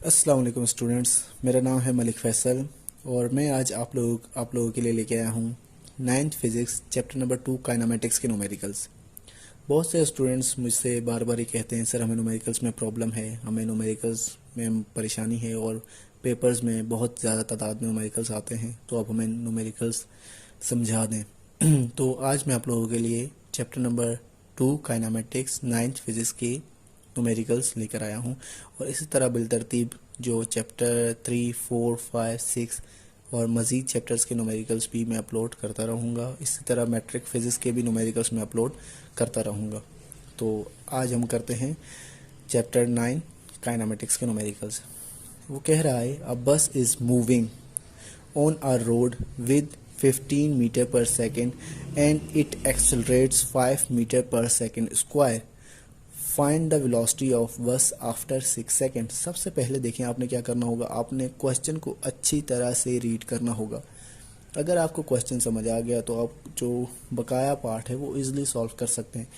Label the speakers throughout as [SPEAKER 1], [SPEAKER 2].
[SPEAKER 1] अस्सलाम वालेकुम स्टूडेंट्स, मेरा नाम है मलिक फैसल और मैं आज आप लोगों के लिए लेके आया हूँ 9th physics chapter number 2 kinematics के न्यूमेरिकल्स। बहुत से स्टूडेंट्स मुझसे बार बार ये कहते हैं सर हमें न्यूमेरिकल्स में प्रॉब्लम है, हमें न्यूमेरिकल्स में परेशानी है और पेपर्स में बहुत ज़्यादा तादाद में न्यूमेरिकल्स आते हैं, तो आप हमें न्यूमेरिकल्स समझा दें। तो आज मैं आप लोगों के लिए chapter number 2 kinematics 9th physics की न्यूमेरिकल्स लेकर आया हूँ और इसी तरह बिलतरतीब जो चैप्टर 3, 4, 5, 6 और मज़ीद चैप्टर्स के न्यूमेरिकल्स भी मैं अपलोड करता रहूँगा। इसी तरह मैट्रिक फिज़िक्स के भी न्यूमेरिकल्स मैं अपलोड करता रहूँगा। तो आज हम करते हैं चैप्टर 9 काइनेमेटिक्स के न्यूमेरिकल्स। वो कह रहा है a bus is moving on a road with 15 meter per second and it accelerates 5 meter per second square. Find the velocity of बस आफ्टर 6 सेकेंड। सबसे पहले देखें आपने क्या करना होगा, आपने क्वेश्चन को अच्छी तरह से रीड करना होगा। अगर आपको क्वेश्चन समझ आ गया तो आप जो बकाया पार्ट है वो इजीली सॉल्व कर सकते हैं।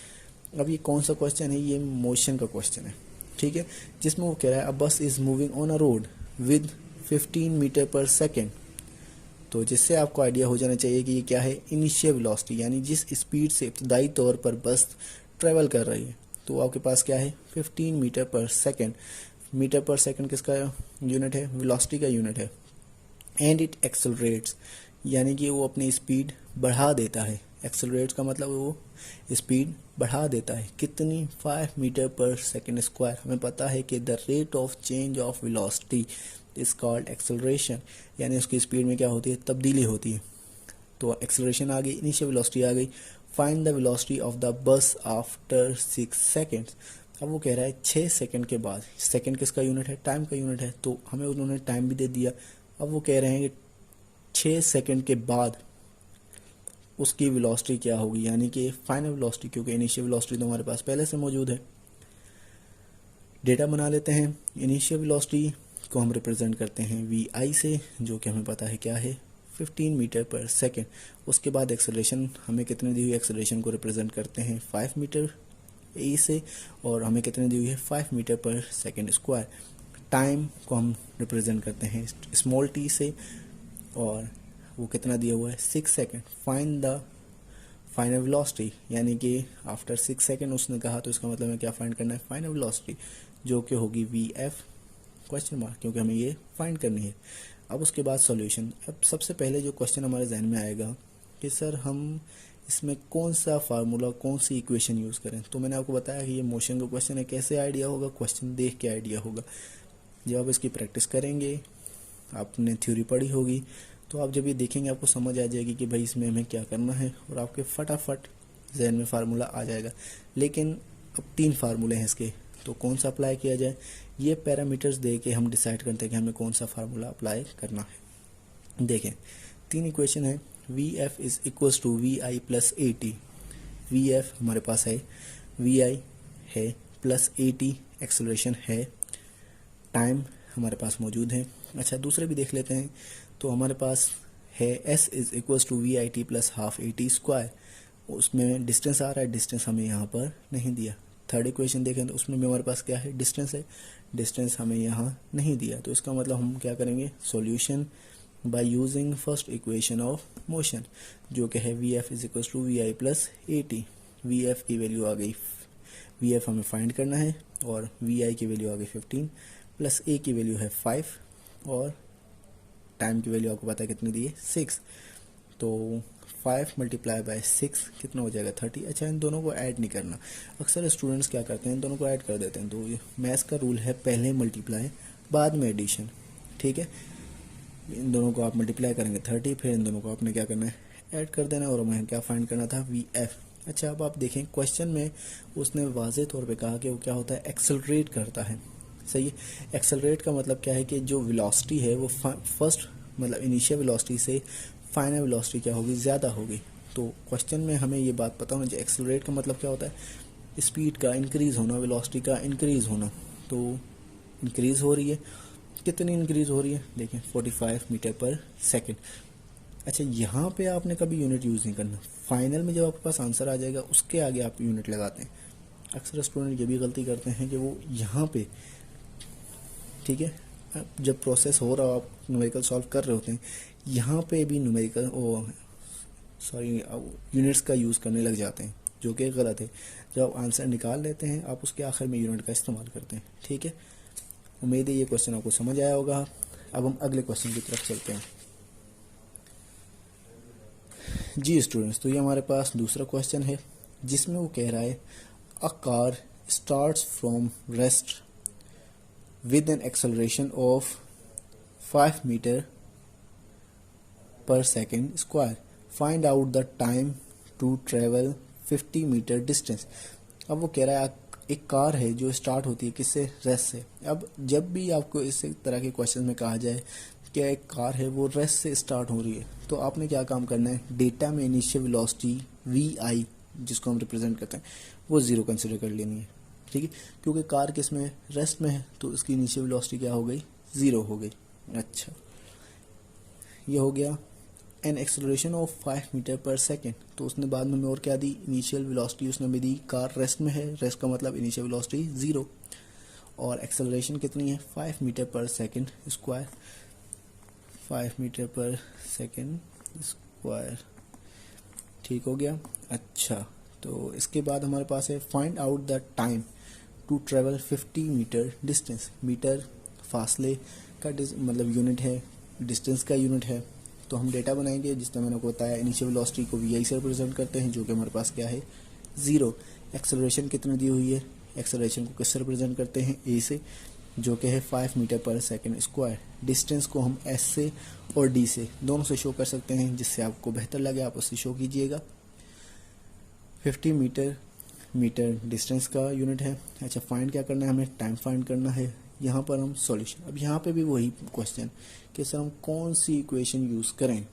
[SPEAKER 1] अब ये कौन सा क्वेश्चन है, ये मोशन का क्वेश्चन है, ठीक है, जिसमें वो कह रहा है a bus is moving on a road with 15 meter per second. तो जिससे आपको आइडिया हो जाना चाहिए कि ये क्या है, इनिशियल वेलोसिटी, यानी जिस स्पीड से इब्तदाई तौर पर बस ट्रेवल कर रही है। तो आपके पास क्या है 15 meter per second. Metre per second किसका यूनिट है, वेलोसिटी का यूनिट है। एंड इट एक्सेलरेट्स, यानी कि वो अपनी स्पीड बढ़ा देता है। एक्सेलरेट्स का मतलब वो स्पीड बढ़ा देता है कितनी, 5 मीटर पर सेकेंड स्क्वायर। हमें पता है कि the rate of change of velocity is called acceleration, यानी उसकी स्पीड में क्या होती है, तब्दीली होती है। तो एक्सेलरेशन आ गई, इनिशियल वेलोसिटी आ गई। Find the velocity of the bus after 6 seconds. अब वो कह रहा है 6 सेकेंड के बाद। सेकेंड किसका यूनिट है, टाइम का यूनिट है, तो हमें उन्होंने टाइम भी दे दिया। अब वो कह रहे हैं कि 6 सेकेंड के बाद उसकी वेलोसिटी क्या होगी, यानी कि फाइनल वेलोसिटी, क्योंकि इनिशियल वेलोसिटी तो हमारे पास पहले से मौजूद है। डेटा बना लेते हैं। इनिशियल वेलोसिटी को हम रिप्रेजेंट करते हैं वी आई से, जो कि हमें पता है क्या है 15 मीटर पर सेकेंड। उसके बाद एक्सेलरेशन हमें कितने दी हुई, एक्सेलरेशन को रिप्रेजेंट करते हैं 5 मीटर ए से, और हमें कितने दी हुई है 5 metre per second square. Time को हम रिप्रेजेंट करते हैं स्मॉल टी से, और वो कितना दिया हुआ है 6 second. Find the final velocity, यानी कि आफ्टर 6 सेकेंड उसने कहा, तो इसका मतलब है क्या फाइंड करना है, फाइनल वेलोसिटी, जो कि होगी वी एफ क्वेश्चन मार्क, क्योंकि हमें ये फाइंड करनी है। अब उसके बाद सॉल्यूशन। अब सबसे पहले जो क्वेश्चन हमारे जहन में आएगा कि सर हम इसमें कौन सा फार्मूला, कौन सी इक्वेशन यूज़ करें। तो मैंने आपको बताया कि ये मोशन का क्वेश्चन है, कैसे आइडिया होगा, क्वेश्चन देख के आइडिया होगा। जब आप इसकी प्रैक्टिस करेंगे, आपने थ्योरी पढ़ी होगी, तो आप जब ये देखेंगे आपको समझ आ जाएगी कि भाई इसमें हमें क्या करना है, और आपके फटाफट जहन में फार्मूला आ जाएगा। लेकिन अब 3 फार्मूले हैं इसके, तो कौन सा अप्लाई किया जाए, ये पैरामीटर्स दे के हम डिसाइड करते हैं कि हमें कौन सा फार्मूला अप्लाई करना है। देखें 3 इक्वेशन है। V F is equals to V I plus A T. V F हमारे पास है, वी आई है, प्लस ए टी एक्सेलरेशन है, टाइम हमारे पास मौजूद है। अच्छा दूसरे भी देख लेते हैं। तो हमारे पास है S is equals to V I T plus half A T square. उसमें डिस्टेंस आ रहा है, डिस्टेंस हमें यहाँ पर नहीं दिया। थर्ड इक्वेशन देखें तो उसमें भी हमारे पास क्या है, डिस्टेंस है, डिस्टेंस हमें यहाँ नहीं दिया। तो इसका मतलब हम क्या करेंगे, solution by using first equation of motion, जो कि है V F is equals to V I plus A T. V F की वैल्यू आ गई, वी एफ हमें फाइंड करना है, और वी आई की वैल्यू आ गई 15, प्लस ए की वैल्यू है 5, और टाइम की वैल्यू आपको पता है कितनी दी है 6। तो 5 मल्टीप्लाई बाय 6 कितना हो जाएगा 30। अच्छा इन दोनों को ऐड नहीं करना, अक्सर स्टूडेंट्स क्या करते हैं, इन दोनों को ऐड कर देते हैं। तो मैथ्स का रूल है पहले मल्टीप्लाई बाद में एडिशन, ठीक है। इन दोनों को आप मल्टीप्लाई करेंगे 30, फिर इन दोनों को आपने क्या करना है, ऐड कर देना, और हमें क्या फाइंड करना था, वी एफ। अच्छा अब आप देखें क्वेश्चन में उसने वाज़ेह तौर पे कहा कि वो क्या होता है, एक्सेलरेट करता है, सही है। एक्सेलरेट का मतलब क्या है कि जो वेलोसिटी है वो फर्स्ट मतलब इनिशियल वेलोसिटी से फाइनल वेलोसिटी क्या होगी, ज़्यादा होगी। तो क्वेश्चन में हमें ये बात पता होना चाहिए, एक्सेलरेट का मतलब क्या होता है, स्पीड का इंक्रीज़ होना, वेलोसिटी का इंक्रीज़ होना। तो इंक्रीज़ हो रही है, कितनी इंक्रीज़ हो रही है, देखें 45 मीटर पर सेकेंड। अच्छा यहाँ पे आपने कभी यूनिट यूज़ नहीं करना, फाइनल में जब आपके पास आंसर आ जाएगा उसके आगे आप यूनिट लगाते हैं। अक्सर स्टूडेंट ये भी गलती करते हैं कि वो यहाँ पे, ठीक है, जब प्रोसेस हो रहा हो, आप न्यूमेरिकल सॉल्व कर रहे होते हैं, यहाँ पे भी न्यूमेरिकल यूनिट्स का यूज़ करने लग जाते हैं, जो कि गलत है। जब आप आंसर निकाल लेते हैं, आप उसके आखिर में यूनिट का इस्तेमाल करते हैं। ठीक है, उम्मीद है ये क्वेश्चन आपको समझ आया होगा। अब हम अगले क्वेश्चन की तरफ चलते हैं। जी स्टूडेंट्स, तो ये हमारे पास दूसरा क्वेश्चन है, जिसमें वो कह रहा है a car starts from rest with an acceleration of 5 meter per second square. Find out the time to travel 50 meter distance. अब वो कह रहा है एक कार है जो स्टार्ट होती है किससे, रेस्ट से। अब जब भी आपको इस तरह के क्वेश्चन में कहा जाए कि एक कार है वो रेस्ट से स्टार्ट हो रही है, तो आपने क्या काम करना है, डेटा में इनिशियल वेलोसिटी vi जिसको हम रिप्रेजेंट करते हैं वो 0 कंसिडर कर लेनी है। ठीक है, क्योंकि कार किस में, रेस्ट में है, तो इसकी इनिशियल वेलोसिटी क्या हो गई, 0 हो गई। अच्छा, ये हो गया an acceleration of 5 metre per second. तो उसने बाद में और क्या दी, इनिशियल वेलोसिटी उसने भी दी, कार रेस्ट में है, रेस्ट का मतलब इनिशियल वेलोसिटी 0, और एक्सेलरेशन कितनी है, 5 metre per second square, 5 metre per second square. ठीक हो गया। अच्छा, तो इसके बाद हमारे पास है find out the time to travel 50 meter distance. Meter फासले का मतलब यूनिट है, डिस्टेंस का यूनिट है। तो हम डेटा बनाएंगे, जिस तरह मैंने आपको बताया इनिशियल वेलोसिटी को vi से रिप्रेजेंट करते हैं, जो कि हमारे पास क्या है, 0। एक्सेलरेशन कितनी दी हुई है, एक्सेलरेशन को किससे रिप्रेजेंट करते हैं, a से, जो कि है 5 metre per second square. Distance को हम s से और d से दोनों से शो कर सकते हैं, जिससे आपको बेहतर लगे आप उससे शो कीजिएगा। 50 मीटर डिस्टेंस का यूनिट है। अच्छा, फाइंड क्या करना है, हमें टाइम फाइंड करना है। यहाँ पर हम सॉल्यूशन, अब यहाँ पे भी वही क्वेश्चन कि सर हम कौन सी इक्वेशन यूज़ करें।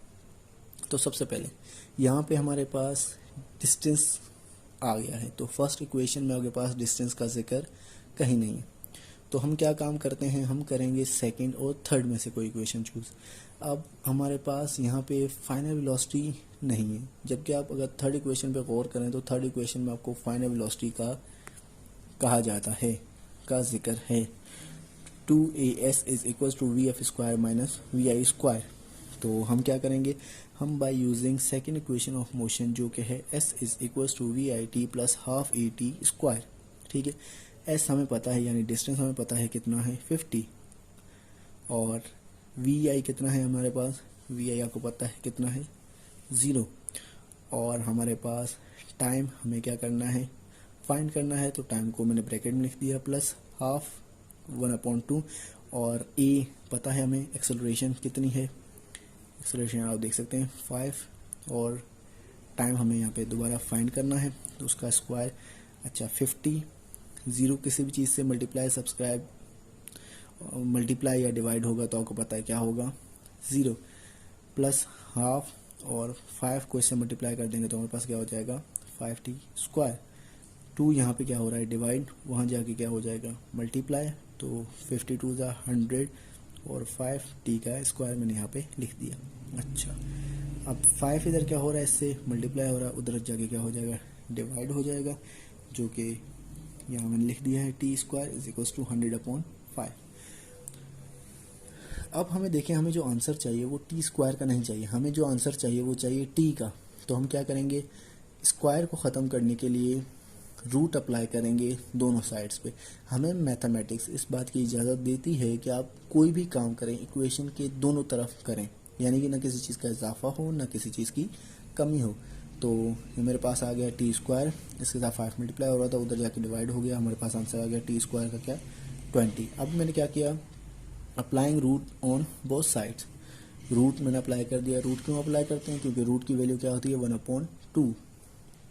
[SPEAKER 1] तो सबसे पहले यहाँ पे हमारे पास डिस्टेंस आ गया है, तो फर्स्ट इक्वेशन में आपके पास डिस्टेंस का जिक्र कहीं नहीं है। तो हम क्या काम करते हैं, हम करेंगे सेकंड और थर्ड में से कोई इक्वेशन चूज़। अब हमारे पास यहाँ पे फाइनल वेलोसिटी नहीं है, जबकि आप अगर थर्ड इक्वेशन पे गौर करें तो थर्ड इक्वेशन में आपको फाइनल वेलोसिटी का कहा जाता है, का जिक्र है। 2as is equal to vf square minus vi square. तो हम क्या करेंगे, हम by using second equation of motion, जो कि है s is equal to vit plus half A T square. ठीक है, s हमें पता है, यानी डिस्टेंस हमें पता है कितना है 50, और vi कितना है हमारे पास, vi आपको पता है कितना है 0, और हमारे पास टाइम हमें क्या करना है, फाइंड करना है। तो टाइम को मैंने ब्रैकेट में लिख दिया, प्लस हाफ 1/2, और a पता है हमें, एक्सेलरेशन कितनी है, एक्सेलरेशन आप देख सकते हैं 5, और टाइम हमें यहाँ पे दोबारा फाइंड करना है, तो उसका स्क्वायर। अच्छा, 50, 0 किसी भी चीज़ से मल्टीप्लाई या डिवाइड होगा तो आपको पता है क्या होगा, 0, प्लस हाफ, और 5 को इससे मल्टीप्लाई कर देंगे तो हमारे पास क्या हो जाएगा, 5t स्क्वायर। 2 यहाँ पे क्या हो रहा है, डिवाइड, वहाँ जाके क्या हो जाएगा, मल्टीप्लाई। तो 52 ज़ा 100, और 5t का स्क्वायर मैंने यहाँ पे लिख दिया। अच्छा, अब 5 इधर क्या हो रहा है, इससे मल्टीप्लाई हो रहा है, उधर जाके क्या हो जाएगा, डिवाइड हो जाएगा, जो कि यहाँ मैंने लिख दिया है t square is equal to 100/5। अब हमें देखें, हमें जो आंसर चाहिए वो टी स्क्वायर का नहीं चाहिए, हमें जो आंसर चाहिए वो चाहिए टी का। तो हम क्या करेंगे, स्क्वायर को ख़त्म करने के लिए रूट अप्लाई करेंगे दोनों साइड्स पे। हमें मैथमेटिक्स इस बात की इजाज़त देती है कि आप कोई भी काम करें इक्वेशन के दोनों तरफ करें, यानी कि ना किसी चीज़ का इजाफा हो ना किसी चीज़ की कमी हो। तो ये मेरे पास आ गया टी स्क्वायर, इसके साथ 5 मल्टीप्लाई हो रहा था, उधर जाके डिवाइड हो गया, हमारे पास आंसर आ गया टी स्क्वायर का क्या, 20। अब मैंने क्या किया, applying root on both sides, root मैंने अप्लाई कर दिया। रूट क्यों अप्लाई करते हैं, क्योंकि रूट की वैल्यू क्या होती है, 1/2,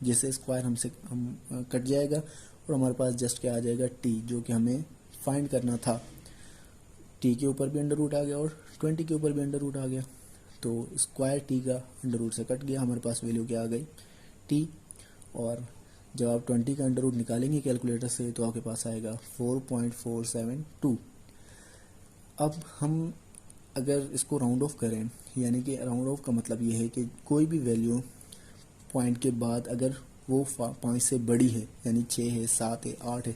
[SPEAKER 1] जिससे स्क्वायर हम कट जाएगा और हमारे पास जस्ट क्या आ जाएगा, टी, जो कि हमें फाइंड करना था। टी के ऊपर भी अंडर रूट आ गया और 20 के ऊपर भी अंडर रूट आ गया, तो स्क्वायर टी का अंडर रूट से कट गया, हमारे पास वैल्यू क्या आ गई, टी। और जब आप 20 का अंडर रूट निकालेंगे कैलकुलेटर से तो आपके पास आएगा 4.472। अब हम अगर इसको राउंड ऑफ करें, यानी कि राउंड ऑफ का मतलब ये है कि कोई भी वैल्यू पॉइंट के बाद अगर वो 5 से बड़ी है, यानी 6 है, 7 है, 8 है,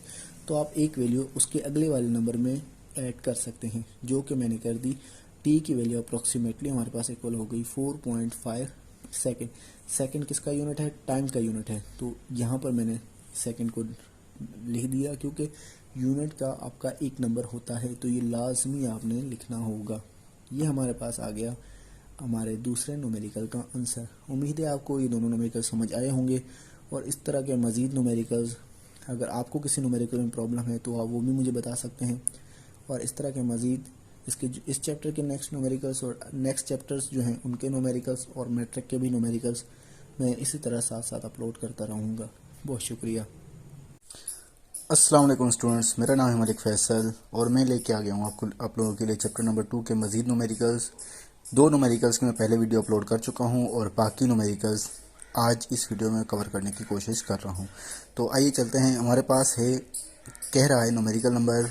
[SPEAKER 1] तो आप एक वैल्यू उसके अगले वाले नंबर में ऐड कर सकते हैं, जो कि मैंने कर दी। टी की वैल्यू अप्रोक्सीमेटली हमारे पास इक्वल हो गई 4.5 सेकेंड। सेकेंड किसका यूनिट है? टाइम का यूनिट है। तो यहाँ पर मैंने सेकेंड को लिख दिया, क्योंकि यूनिट का आपका एक नंबर होता है, तो ये लाजमी आपने लिखना होगा। ये हमारे पास आ गया हमारे दूसरे न्यूमेरिकल का आंसर। उम्मीद है आपको ये दोनों न्यूमेरिकल समझ आए होंगे, और इस तरह के मज़ीद न्यूमेरिकल्स, अगर आपको किसी न्यूमेरिकल में प्रॉब्लम है तो आप वो भी मुझे बता सकते हैं। और इस तरह के मज़ीद इस चैप्टर के नेक्स्ट न्यूमेरिकल्स और नेक्स्ट चैप्टर्स जो हैं उनके न्यूमेरिकल्स और मैट्रिक के भी न्यूमेरिकल्स मैं इसी तरह साथ साथ अपलोड करता रहूँगा। बहुत शुक्रिया। अस्सलाम वालेकुम स्टूडेंट्स, मेरा नाम है मलिक फैसल और मैं लेके आ गया हूँ आप लोगों के लिए चैप्टर नंबर 2 के मज़ीद न्यूमेरिकल्स। 2 न्यूमेरिकल्स की मैं पहले वीडियो अपलोड कर चुका हूँ और बाकी न्यूमेरिकल्स आज इस वीडियो में कवर करने की कोशिश कर रहा हूँ। तो आइए चलते हैं। हमारे पास है, कह रहा है न्यूमेरिकल नंबर,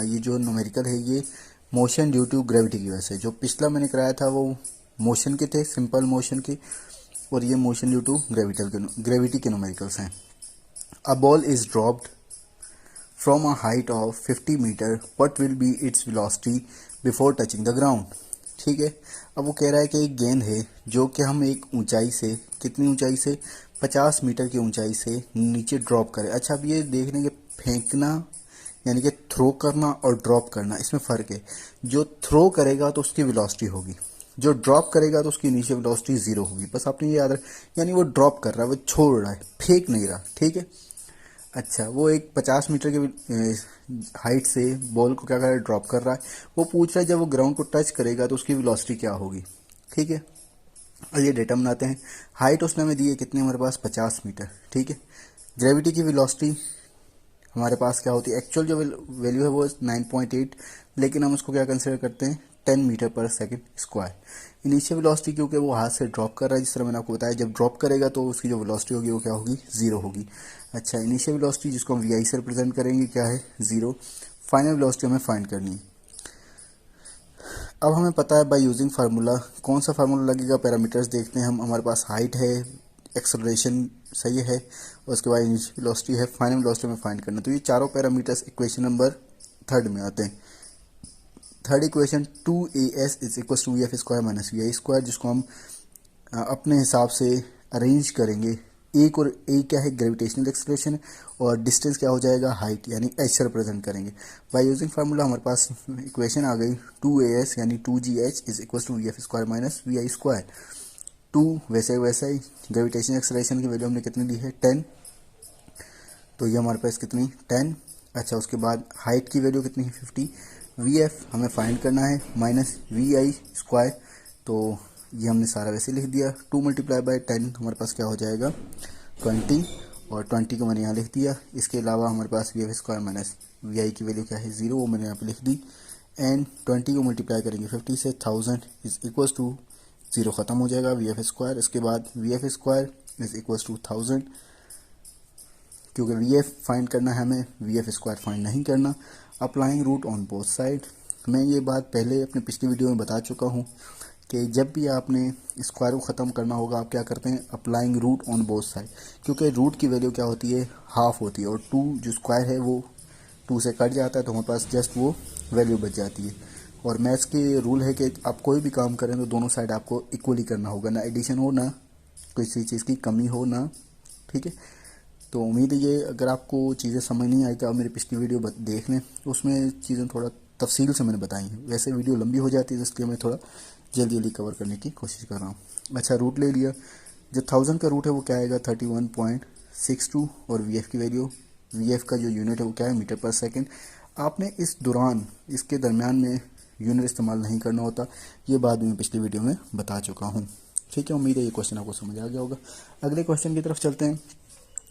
[SPEAKER 1] ये जो न्यूमेरिकल है ये मोशन ड्यू टू ग्रेविटी की वजह से। जो पिछला मैंने कराया था वो मोशन के थे, सिंपल मोशन के, और ये मोशन ड्यू टू ग्रेविटी के न्यूमेरिकल्स हैं। A ball is dropped from a height of 50 meter, what will be its velocity before touching the ground। ठीक है, अब वो कह रहा है कि एक गेंद है जो कि हम एक ऊंचाई से, कितनी ऊंचाई से, 50 मीटर की ऊंचाई से नीचे ड्रॉप करें। अच्छा, अब ये देखने के फेंकना यानी कि थ्रो करना और ड्रॉप करना, इसमें फ़र्क है। जो थ्रो करेगा तो उसकी वेलोसिटी होगी, जो ड्रॉप करेगा तो उसकी नीचे वेलोसिटी 0 होगी। बस आपने ये याद रख, यानी वो ड्रॉप कर रहा है, वो छोड़ रहा है, फेंक नहीं रहा। ठीक है, अच्छा, वो एक 50 मीटर की हाइट से बॉल को क्या कर रहा है, ड्रॉप कर रहा है। वो पूछ रहा है जब वो ग्राउंड को टच करेगा तो उसकी वेलोसिटी क्या होगी। ठीक है, और ये डेटा बनाते हैं। हाइट उसने हमें दी है कितने, हमारे पास 50 मीटर। ठीक है, ग्रेविटी की वेलोसिटी हमारे पास क्या होती है, एक्चुअल जो वैल्यू है वो 9.8, लेकिन हम उसको क्या कंसिडर करते हैं, 10 मीटर पर सेकंड स्क्वायर। इनिशियल वेलोसिटी क्योंकि वो हाथ से ड्रॉप कर रहा है, जिस तरह मैंने आपको बताया, जब ड्रॉप करेगा तो उसकी जो वेलोसिटी होगी वो क्या होगी, 0 होगी। अच्छा, इनिशियल वेलोसिटी जिसको हम वी से रिप्रेजेंट करेंगे क्या है, 0। फाइनल वेलोसिटी हमें फाइंड करनी है। अब हमें पता है बाय यूजिंग फार्मूला, कौन सा फार्मूला लगेगा, पैरामीटर्स देखते हैं हम। हमारे पास हाइट है, एक्सेलरेशन सही है, और उसके बाद इनिशियल वेलोसिटी है, फाइनल वेलोसिटी में फाइंड करना। तो ये चारों पैरामीटर्स इक्वेशन नंबर 3 में आते हैं। Third equation 2as is equal to V F square minus V I square, जिसको हम अपने हिसाब से अरेंज करेंगे। एक और ए क्या है, ग्रेविटेशनल एक्सेलरेशन, और डिस्टेंस क्या हो जाएगा, हाइट, यानी एच से रिप्रेजेंट करेंगे। बाय यूजिंग फार्मूला हमारे पास इक्वेशन आ गई 2as यानी 2gh is equal to V F square minus V I square. 2 वैसे ही, ग्रेविटेशनल एक्सेलरेशन की वैल्यू हमने कितनी ली है, 10, तो ये हमारे पास कितनी, 10। अच्छा, उसके बाद हाइट की वैल्यू कितनी है, 50। वी एफ हमें फाइंड करना है माइनस वी आई स्क्वायर, तो ये हमने सारा वैसे लिख दिया। 2 मल्टीप्लाई बाय 10 हमारे पास क्या हो जाएगा, 20, और 20 को मैंने यहाँ लिख दिया। इसके अलावा हमारे पास V F square minus V I की वैल्यू क्या है, 0, वो मैंने यहाँ पे लिख दी। एंड 20 को मल्टीप्लाई करेंगे 50 से, 1000 इज इक्वल्स टू 0 ख़त्म हो जाएगा, वी एफ स्क्वायर। इसके बाद V F square is equals to 1000, क्योंकि वी एफ फाइंड करना है हमें, वी एफ स्क्वायर फाइंड नहीं करना। Applying root on both side, मैं ये बात पहले अपनी पिछली वीडियो में बता चुका हूँ कि जब भी आपने स्क्वायर को ख़त्म करना होगा आप क्या करते हैं, applying root on both side, क्योंकि रूट की वैल्यू क्या होती है, हाफ होती है, और 2 जो स्क्वायर है वो 2 से कट जाता है, तो हमारे पास जस्ट वो वैल्यू बच जाती है। और मैथ्स के रूल है कि आप कोई भी काम करें तो दोनों साइड आपको इक्वली करना होगा, ना एडिशन हो ना किसी चीज़ की कमी हो ना। ठीक है, तो उम्मीद है ये, अगर आपको चीज़ें समझ नहीं आई तो आप मेरी पिछली वीडियो देख लें, उसमें चीज़ें थोड़ा तफसील से मैंने बताई हैं। वैसे वीडियो लंबी हो जाती है, इसलिए मैं थोड़ा जल्दी कवर करने की कोशिश कर रहा हूँ। अच्छा, रूट ले लिया, जो 1000 का रूट है वो क्या आएगा, 31.62, और वी एफ की वैल्यू, वी एफ का जो यूनिट है वो क्या है, मीटर पर सेकेंड। आपने इस दौरान, इसके दरमियान में यूनिट इस्तेमाल नहीं करना होता, ये बात मैं पिछली वीडियो में बता चुका हूँ। ठीक है, उम्मीद है ये क्वेश्चन आपको समझ आ गया होगा। अगले क्वेश्चन की तरफ चलते हैं।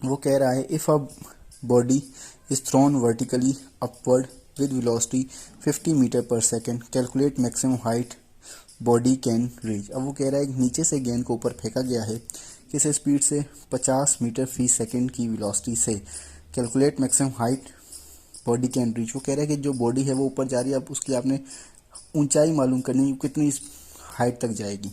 [SPEAKER 1] वो कह रहा है if a body is thrown vertically upward with velocity 50 meter per second, calculate maximum height body can reach. अब वो कह रहा है कि नीचे से गेंद को ऊपर फेंका गया है किस स्पीड से, 50 मीटर फी सेकेंड की वेलोसिटी से, calculate maximum height body can reach. वो कह रहा है कि जो बॉडी है वो ऊपर जा रही है, अब उसकी आपने ऊंचाई मालूम करनी, कितनी हाइट तक जाएगी।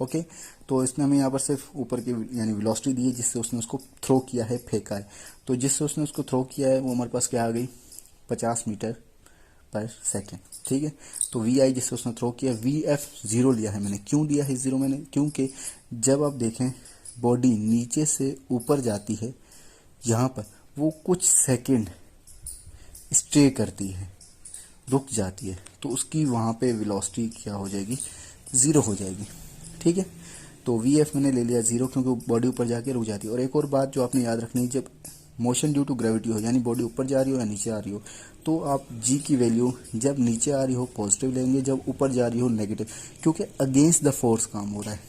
[SPEAKER 1] ओके, तो इसने हमें यहाँ पर सिर्फ ऊपर की यानी वेलोसिटी दी है जिससे उसने उसको थ्रो किया है, फेंका है। तो जिससे उसने उसको थ्रो किया है वो हमारे पास क्या आ गई, 50 मीटर पर सेकेंड, ठीक है। तो वी आई जिससे उसने थ्रो किया, वी एफ ज़ीरो लिया है मैंने। क्यों लिया है ज़ीरो मैंने? क्योंकि जब आप देखें बॉडी नीचे से ऊपर जाती है यहाँ पर, वो कुछ सेकंड स्टे करती है, रुक जाती है, तो उसकी वहाँ पे वेलोसिटी क्या हो जाएगी? ज़ीरो हो जाएगी, ठीक है। तो वी एफ मैंने ले लिया ज़ीरो, क्योंकि बॉडी ऊपर जाके रुक जाती है। और एक और बात जो आपने याद रखनी है, जब मोशन ड्यू टू ग्रेविटी हो, यानी बॉडी ऊपर जा रही हो या नीचे आ रही हो, तो आप जी की वैल्यू जब नीचे आ रही हो पॉजिटिव लेंगे, जब ऊपर जा रही हो नेगेटिव, क्योंकि अगेंस्ट द फोर्स काम हो रहा है।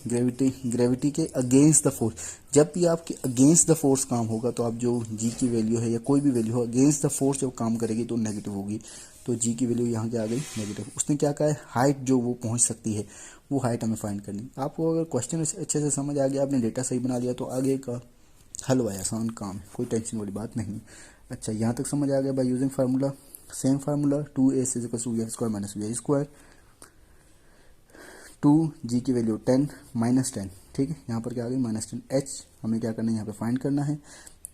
[SPEAKER 1] ग्रेविटी के अगेंस्ट द फोर्स, जब भी आपके अगेंस्ट द फोर्स काम होगा तो आप जो जी की वैल्यू है या कोई भी वैल्यू हो, अगेंस्ट द फोर्स जब काम करेगी तो नेगेटिव होगी। तो जी की वैल्यू यहाँ क्या आ गई? नेगेटिव। उसने क्या कहा है? हाइट जो वो पहुँच सकती है, वो हाइट हमें फाइंड करनी। आपको अगर क्वेश्चन अच्छे से समझ आ गया, आपने डेटा सही बना लिया, तो आगे का हल हुआ, आसान काम है, कोई टेंशन वाली बात नहीं। अच्छा, यहाँ तक समझ आ गया? By using formula, same formula, 2a is equal to V square minus V square, 2 G की वैल्यू 10 माइनस 10, ठीक है। यहाँ पर क्या आ गई? माइनस 10। एच हमें क्या करना है? यहाँ पे फाइंड करना है।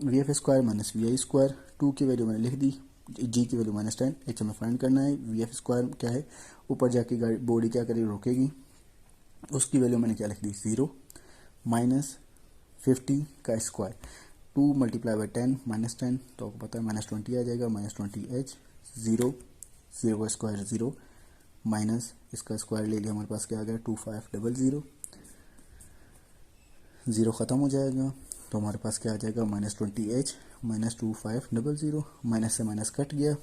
[SPEAKER 1] V F square minus V I square, 2 की वैल्यू मैंने लिख दी, जी की वैल्यू -10, एच हमें फाइंड करना है। वी एफ स्क्वायर क्या है? ऊपर जाके गाड़ी बॉडी क्या करेगी? रुकेगी, उसकी वैल्यू मैंने क्या लिख दी? 0 माइनस 50 का स्क्वायर, 2 मल्टीप्लाई बाई 10 -10, तो आपको पता है -20 आ जाएगा। -20 एच, 0 0 का स्क्वायर 0 माइनस इसका स्क्वायर ले लिया, हमारे पास क्या आ गया? 2500, 0 ख़त्म हो जाएगा, तो हमारे पास क्या आ जाएगा? -20 एच माइनस 2500, माइनस से माइनस कट गया,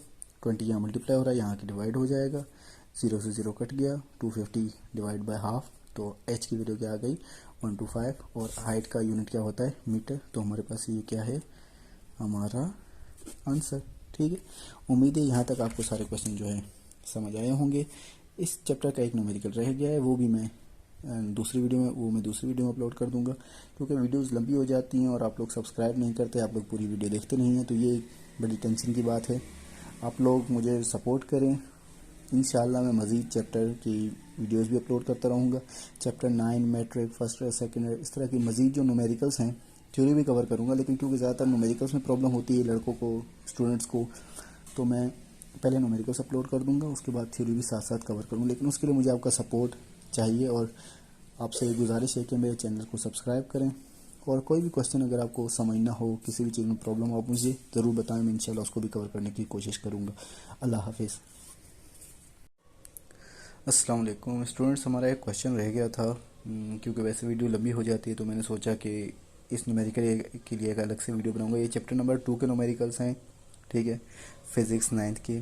[SPEAKER 1] 20 यहाँ मल्टीप्लाई हो रहा है, यहाँ की डिवाइड हो जाएगा, 0 से 0 कट गया, 250 डिवाइड बाय हाफ, तो एच की वैल्यू क्या आ गई? 125। और हाइट का यूनिट क्या होता है? मीटर। तो हमारे पास ये क्या है? हमारा आंसर, ठीक है। उम्मीद है यहाँ तक आपको सारे क्वेश्चन जो है समझ आए होंगे। इस चैप्टर का एक न्यूमेरिकल रह गया है, वो भी मैं दूसरी वीडियो में अपलोड कर दूंगा, क्योंकि वीडियोस लंबी हो जाती हैं और आप लोग सब्सक्राइब नहीं करते, आप लोग पूरी वीडियो देखते नहीं हैं, तो ये एक बड़ी टेंशन की बात है। आप लोग मुझे सपोर्ट करें, इंशाल्लाह मैं मज़ीद चैप्टर की वीडियोस भी अपलोड करता रहूँगा। Chapter 9 matric, first year, second year, इस तरह की मज़ीद जो न्यूमेरिकल्स हैं, थ्योरी भी कवर करूँगा, लेकिन क्योंकि ज़्यादातर न्यूमेरिकल्स में प्रॉब्लम होती है लड़कों को, स्टूडेंट्स को, तो मैं पहले न्यूमेरिकल्स अपलोड कर दूंगा, उसके बाद थ्योरी भी साथ साथ कवर करूँगा। लेकिन उसके लिए मुझे आपका सपोर्ट चाहिए, और आपसे गुजारिश है कि मेरे चैनल को सब्सक्राइब करें। और कोई भी क्वेश्चन अगर आपको समझना हो, किसी भी चीज़ में प्रॉब्लम हो, आप मुझे ज़रूर बताएं, मैं इंशाल्लाह उसको भी कवर करने की कोशिश करूँगा। अल्लाह हाफिज़। अस्सलाम वालेकुम स्टूडेंट्स, हमारा एक क्वेश्चन रह गया था, क्योंकि वैसे वीडियो लंबी हो जाती है, तो मैंने सोचा कि इस न्यूमेरिकल के लिए एक अलग से वीडियो बनाऊंगा। ये चैप्टर नंबर 2 के न्यूमेरिकल्स हैं, ठीक है, फिज़िक्स 9th के।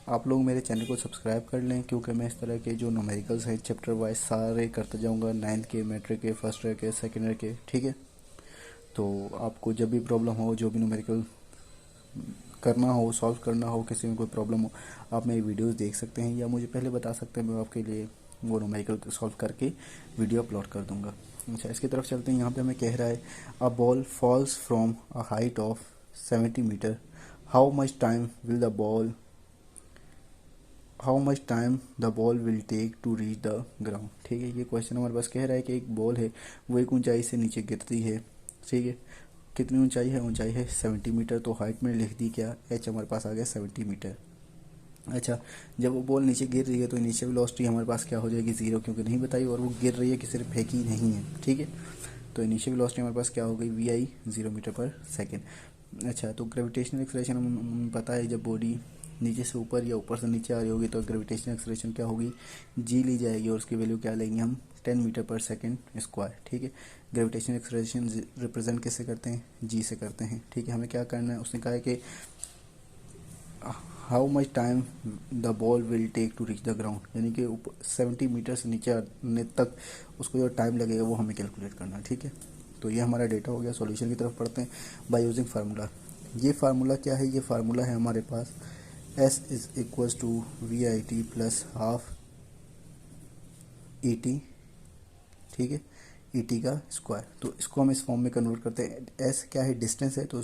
[SPEAKER 1] आप लोग मेरे चैनल को सब्सक्राइब कर लें, क्योंकि मैं इस तरह के जो न्यूमेरिकल्स हैं चैप्टर वाइज सारे करते जाऊँगा, 9th के, मैट्रिक के, फर्स्ट ईयर के, सेकेंड ईयर के, ठीक है। तो आपको जब भी प्रॉब्लम हो, जो भी न्यूमेरिकल करना हो, सॉल्व करना हो, किसी में कोई प्रॉब्लम हो, आप मेरी वीडियोस देख सकते हैं, या मुझे पहले बता सकते हैं, मैं आपके लिए वो न्यूमेरिकल सॉल्व करके वीडियो अपलोड कर दूंगा। अच्छा, इसकी तरफ चलते हैं। यहाँ पे हमें कह रहा है a ball falls from a height of 70 meter, how much time will the ball will take to reach the ground, ठीक है। ये क्वेश्चन हमारे पास कह रहा है कि एक बॉल है, वो एक ऊंचाई से नीचे गिरती है, ठीक है। कितनी ऊंचाई है? ऊंचाई है 70 मीटर, तो हाइट में लिख दी क्या? एच हमारे पास आ गया 70 मीटर। अच्छा, जब वो बॉल नीचे गिर रही है तो इनिशियल वेलोसिटी हमारे पास क्या हो जाएगी? 0, क्योंकि नहीं बताई, और वो गिर रही है कि सिर्फ फेंकी नहीं है, ठीक है। तो इनिशियल वेलोसिटी हमारे पास क्या हो गई? We I 0 metre per second. अच्छा, तो ग्रेविटेशनल एक्सेलरेशन हम पता है, जब बॉडी नीचे से ऊपर या ऊपर से नीचे आ रही होगी तो ग्रेविटेशनल एक्सेलरेशन क्या होगी? जी ली जाएगी, और उसकी वैल्यू क्या लेंगे हम? 10 मीटर पर सेकेंड स्क्वायर, ठीक है। ग्रेविटेशनल एक्सेलरेशन रिप्रेजेंट कैसे करते हैं? जी से करते हैं, ठीक है। हमें क्या करना है? उसने कहा है कि how much time the ball will take to reach the ground, यानी कि 70 मीटर से नीचे आने तक उसको जो टाइम लगेगा वो हमें कैलकुलेट करना है, ठीक है। तो ये हमारा डेटा हो गया। सॉल्यूशन की तरफ पढ़ते हैं। बाय यूजिंग फार्मूला, ये फार्मूला क्या है? ये फार्मूला है हमारे पास S is equals to V I T plus half E T, ठीक है, ई टी का स्क्वायर। तो इसको हम इस फॉर्म में कन्वर्ट करते हैं। एस क्या है? डिस्टेंस है, तो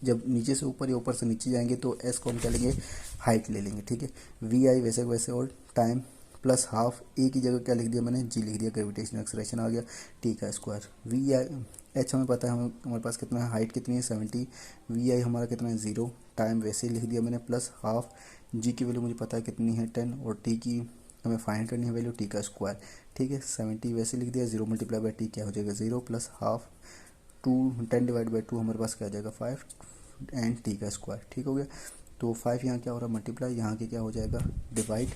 [SPEAKER 1] जब नीचे से ऊपर या ऊपर से नीचे जाएंगे तो एस को हम क्या लेंगे? हाइट ले लेंगे, ठीक है। वी आई वैसे वैसे, और टाइम प्लस हाफ, ए की जगह क्या लिख दिया मैंने? जी लिख दिया, ग्रेविटेशनल एक्सेलरेशन आ गया, टी का स्क्वायर। वी आई एच हमें पता है, हमारे पास कितना है? हाइट कितनी है? 70। वी आई हमारा कितना है? 0। टाइम वैसे ही लिख दिया मैंने, प्लस हाफ जी की वैल्यू मुझे पता है कितनी है 10, और टी की हमें फाइंड करनी है वैल्यू टी का स्क्वायर। ठीक है, 70 वैसे लिख दिया, 0 मल्टीप्लाई बाई टी क्या हो जाएगा 0 प्लस हाफ 2, 10 डिवाइड बाई 2 हमारे पास क्या आ जाएगा 5 एंड टी का स्क्वायर। ठीक हो गया, तो 5 यहाँ क्या हो रहा है मल्टीप्लाई, यहाँ के क्या हो जाएगा डिवाइड।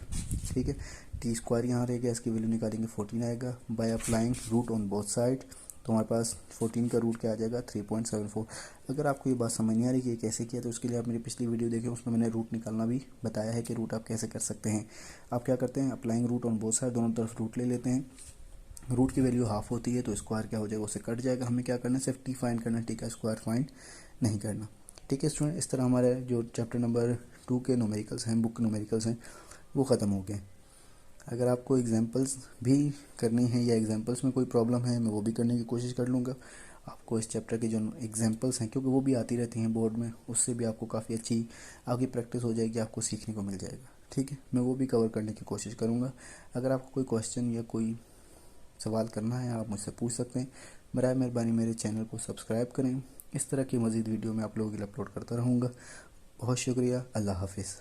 [SPEAKER 1] ठीक है, टी स्क्वायर यहाँ रहेगा, इसकी वैल्यू निकालेंगे 14 आएगा, by applying root on both side, तो हमारे पास 14 का रूट क्या आ जाएगा 3.74। अगर आपको ये बात समझ नहीं आ रही कि ये कैसे किया, तो उसके लिए आप मेरी पिछली वीडियो देखें, उसमें मैंने रूट निकालना भी बताया है कि रूट आप कैसे कर सकते हैं। आप क्या करते हैं, applying root on both side, दोनों तरफ रूट ले लेते हैं। रूट की वैल्यू हाफ होती है तो स्क्वायर क्या हो जाएगा, उससे कट जाएगा। हमें क्या करना है, सिर्फ टी फाइंड करना है, टी का स्क्वायर फाइंड नहीं करना। ठीक है स्टूडेंट, इस तरह हमारे जो चैप्टर नंबर 2 के न्यूमेरिकल्स हैं, बुक न्यूमेरिकल्स हैं, वो ख़त्म हो गए। अगर आपको एग्जांपल्स भी करनी है या एग्जांपल्स में कोई प्रॉब्लम है, मैं वो भी करने की कोशिश कर लूँगा। आपको इस चैप्टर की जो एग्जांपल्स हैं, क्योंकि वो भी आती रहती हैं बोर्ड में, उससे भी आपको काफ़ी अच्छी आपकी प्रैक्टिस हो जाएगी, आपको सीखने को मिल जाएगा। ठीक है, मैं वो भी कवर करने की कोशिश करूँगा। अगर आपको कोई क्वेश्चन या कोई सवाल करना है, आप मुझसे पूछ सकते हैं। बराए मेहरबानी मेरे चैनल को सब्सक्राइब करें। इस तरह की मज़ीद वीडियो मैं आप लोगों के लिए अपलोड करता रहूँगा। बहुत शुक्रिया, अल्लाह हाफिज़।